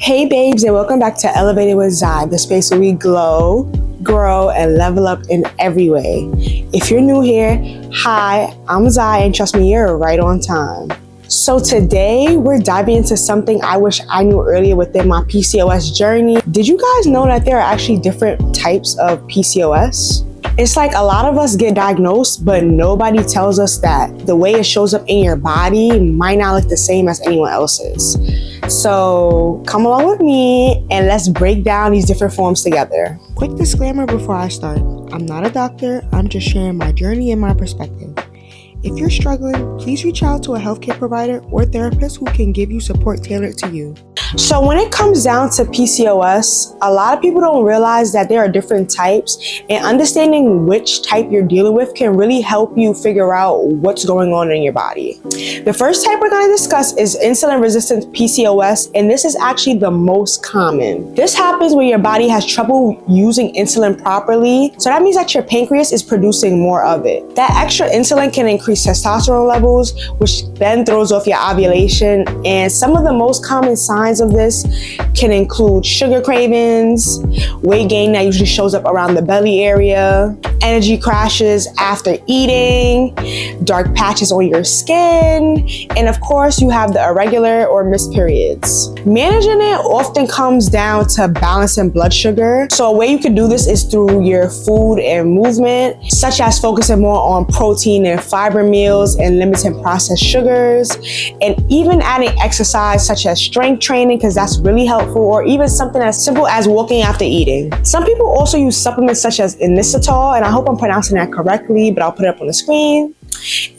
Hey babes, and welcome back to Elevated with Zai, the space where we glow, grow, and level up in every way. If you're new here, hi, I'm Zai, and trust me, you're right on time. So today, we're diving into something I wish I knew earlier within my PCOS journey. Did you guys know that there are actually different types of PCOS? It's like a lot of us get diagnosed, but nobody tells us that the way it shows up in your body might not look the same as anyone else's. So come along with me and let's break down these different forms together. Quick disclaimer before I start. I'm not a doctor, I'm just sharing my journey and my perspective. If you're struggling, please reach out to a healthcare provider or therapist who can give you support tailored to you. So when it comes down to PCOS, a lot of people don't realize that there are different types, and understanding which type you're dealing with can really help you figure out what's going on in your body. The first type we're going to discuss is insulin-resistant PCOS, and this is actually the most common. This happens when your body has trouble using insulin properly, so that means that your pancreas is producing more of it. That extra insulin can increase testosterone levels, which then throws off your ovulation, and some of the most common signs of this can include sugar cravings, weight gain that usually shows up around the belly area, energy crashes after eating, dark patches on your skin, and of course you have the irregular or missed periods. Managing it often comes down to balancing blood sugar. So a way you can do this is through your food and movement, such as focusing more on protein and fiber meals and limiting processed sugars, and even adding exercise such as strength training, because that's really helpful, or even something as simple as walking after eating. Some people also use supplements such as inositol, and I hope I'm pronouncing that correctly, but I'll put it up on the screen.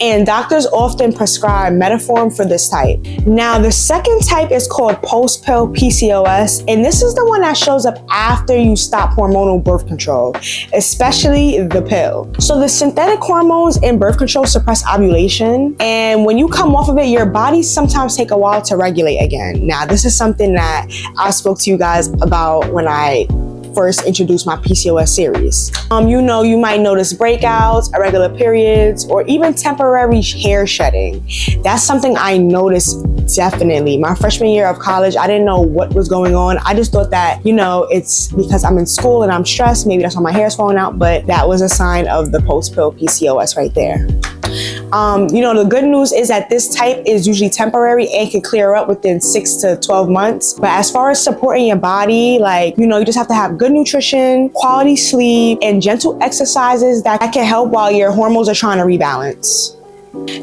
And doctors often prescribe metformin for this type. Now, the second type is called post-pill PCOS, and this is the one that shows up after you stop hormonal birth control, especially the pill. So the synthetic hormones in birth control suppress ovulation, and when you come off of it, your body sometimes take a while to regulate again. Now, this is something that I spoke to you guys about when I first introduced my PCOS series. You might notice breakouts, irregular periods, or even temporary hair shedding. That's something I noticed definitely. My freshman year of college, I didn't know what was going on. I just thought that, it's because I'm in school and I'm stressed. Maybe that's why my hair is falling out, but that was a sign of the post-pill PCOS right there. The good news is that this type is usually temporary and can clear up within 6 to 12 months. But as far as supporting your body, you just have to have good nutrition, quality sleep, and gentle exercises that can help while your hormones are trying to rebalance.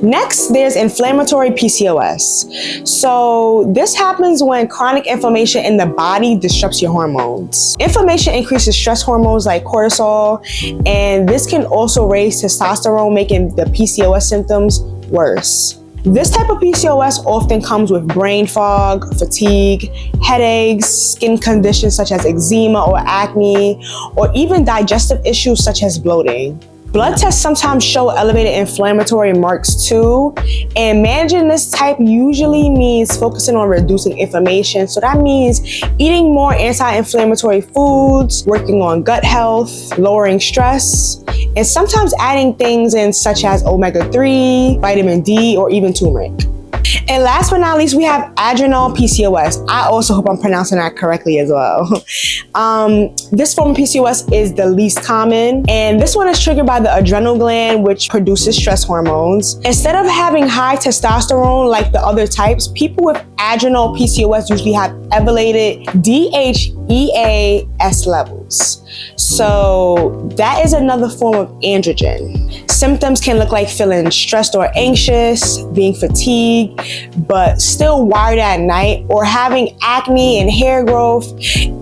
Next, there's inflammatory PCOS. So this happens when chronic inflammation in the body disrupts your hormones. Inflammation increases stress hormones like cortisol, and this can also raise testosterone, making the PCOS symptoms worse. This type of PCOS often comes with brain fog, fatigue, headaches, skin conditions such as eczema or acne, or even digestive issues such as bloating. Blood tests sometimes show elevated inflammatory marks too, and managing this type usually means focusing on reducing inflammation. So that means eating more anti-inflammatory foods, working on gut health, lowering stress, and sometimes adding things in such as omega-3, vitamin D, or even turmeric. And last but not least, we have adrenal PCOS. I also hope I'm pronouncing that correctly as well. This form of PCOS is the least common, and this one is triggered by the adrenal gland, which produces stress hormones. Instead of having high testosterone like the other types, people with adrenal PCOS usually have elevated DHEAS levels. So that is another form of androgen. Symptoms can look like feeling stressed or anxious, being fatigued, but still wired at night, or having acne and hair growth,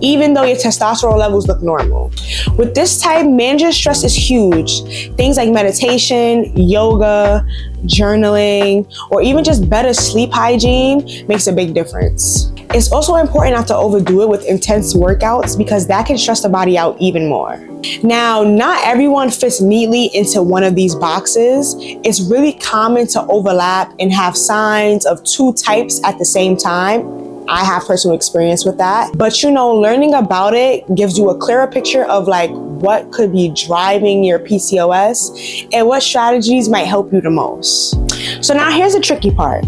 even though your testosterone levels look normal. With this type, managing stress is huge. Things like meditation, yoga, journaling, or even just better sleep hygiene makes a big difference. It's also important not to overdo it with intense workouts, because that can stress the body out even more. Now, not everyone fits neatly into one of these boxes. It's really common to overlap and have signs of two types at the same time. I have personal experience with that. But learning about it gives you a clearer picture of what could be driving your PCOS and what strategies might help you the most. So now here's the tricky part.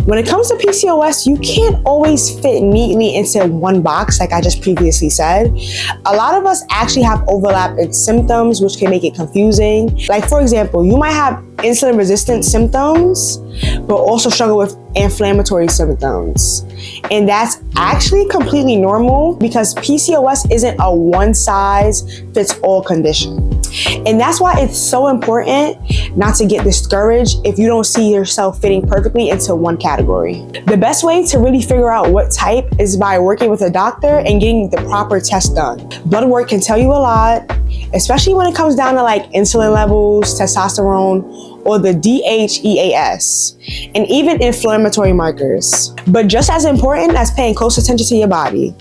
When it comes to PCOS, you can't always fit neatly into one box, like I just previously said. A lot of us actually have overlap in symptoms, which can make it confusing. Like, for example, you might have insulin-resistant symptoms, but also struggle with inflammatory symptoms. And that's actually completely normal because PCOS isn't a one-size-fits-all condition. And that's why it's so important not to get discouraged if you don't see yourself fitting perfectly into one category. The best way to really figure out what type is by working with a doctor and getting the proper test done. Blood work can tell you a lot, especially when it comes down to like insulin levels, testosterone, or the DHEAS, and even inflammatory markers. But just as important as paying close attention to your body,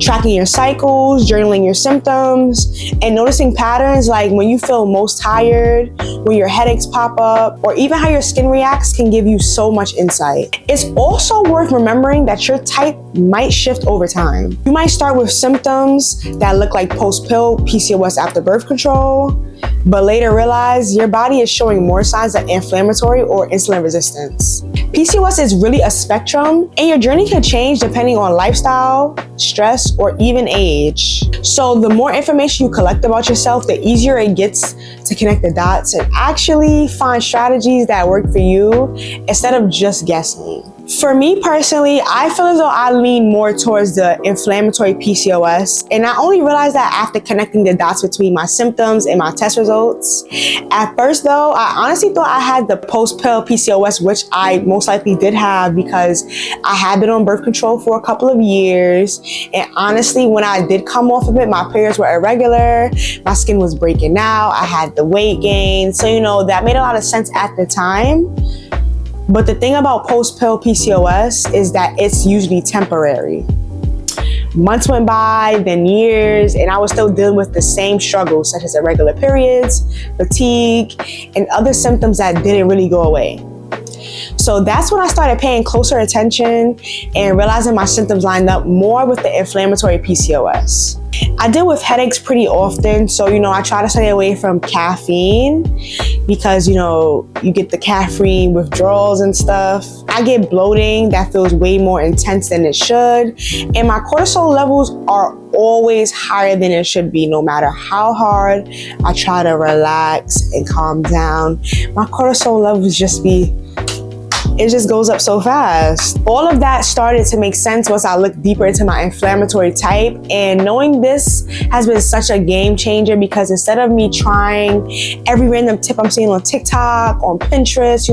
tracking your cycles, journaling your symptoms, and noticing patterns like when you feel most tired, when your headaches pop up, or even how your skin reacts can give you so much insight. It's also worth remembering that your type might shift over time. You might start with symptoms that look like post-pill PCOS after birth control, but later realize your body is showing more signs of inflammatory or insulin resistance. PCOS is really a spectrum, and your journey can change depending on lifestyle, stress, or even age. So the more information you collect about yourself, the easier it gets to connect the dots and actually find strategies that work for you instead of just guessing. For me personally, I feel as though I lean more towards the inflammatory PCOS, and I only realized that after connecting the dots between my symptoms and my test results. At first though, I honestly thought I had the post-pill PCOS, which I most likely did have because I had been on birth control for a couple of years, and honestly, when I did come off of it, my periods were irregular, my skin was breaking out, I had the weight gain, so that made a lot of sense at the time. But the thing about post-pill PCOS is that it's usually temporary. Months went by, then years, and I was still dealing with the same struggles such as irregular periods, fatigue, and other symptoms that didn't really go away. So that's when I started paying closer attention and realizing my symptoms lined up more with the inflammatory PCOS. I deal with headaches pretty often, so I try to stay away from caffeine because you get the caffeine withdrawals and stuff. I get bloating that feels way more intense than it should, and my cortisol levels are always higher than it should be. No matter how hard I try to relax and calm down, my cortisol levels it just goes up so fast. All of that started to make sense once I looked deeper into my inflammatory type, and knowing this has been such a game changer because instead of me trying every random tip I'm seeing on TikTok, on Pinterest,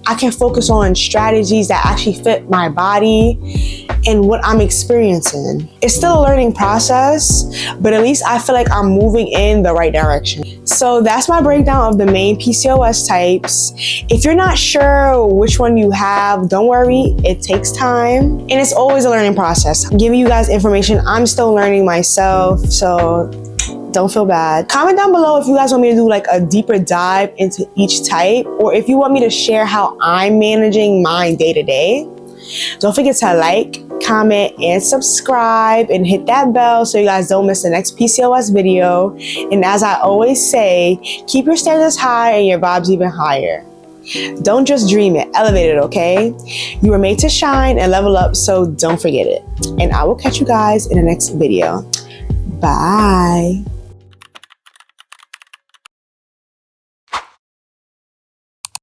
I can focus on strategies that actually fit my body and what I'm experiencing. It's still a learning process, but at least I feel like I'm moving in the right direction. So that's my breakdown of the main PCOS types. If you're not sure which one you have, don't worry, it takes time. And it's always a learning process. I'm giving you guys information I'm still learning myself, so don't feel bad. Comment down below if you guys want me to do like a deeper dive into each type, or if you want me to share how I'm managing mine day to day. Don't forget to like, comment, and subscribe, and hit that bell so you guys don't miss the next PCOS video. And as I always say, keep your standards high and your vibes even higher. Don't just dream it, elevate it, okay? You were made to shine and level up, so don't forget it. And I will catch you guys in the next video. Bye.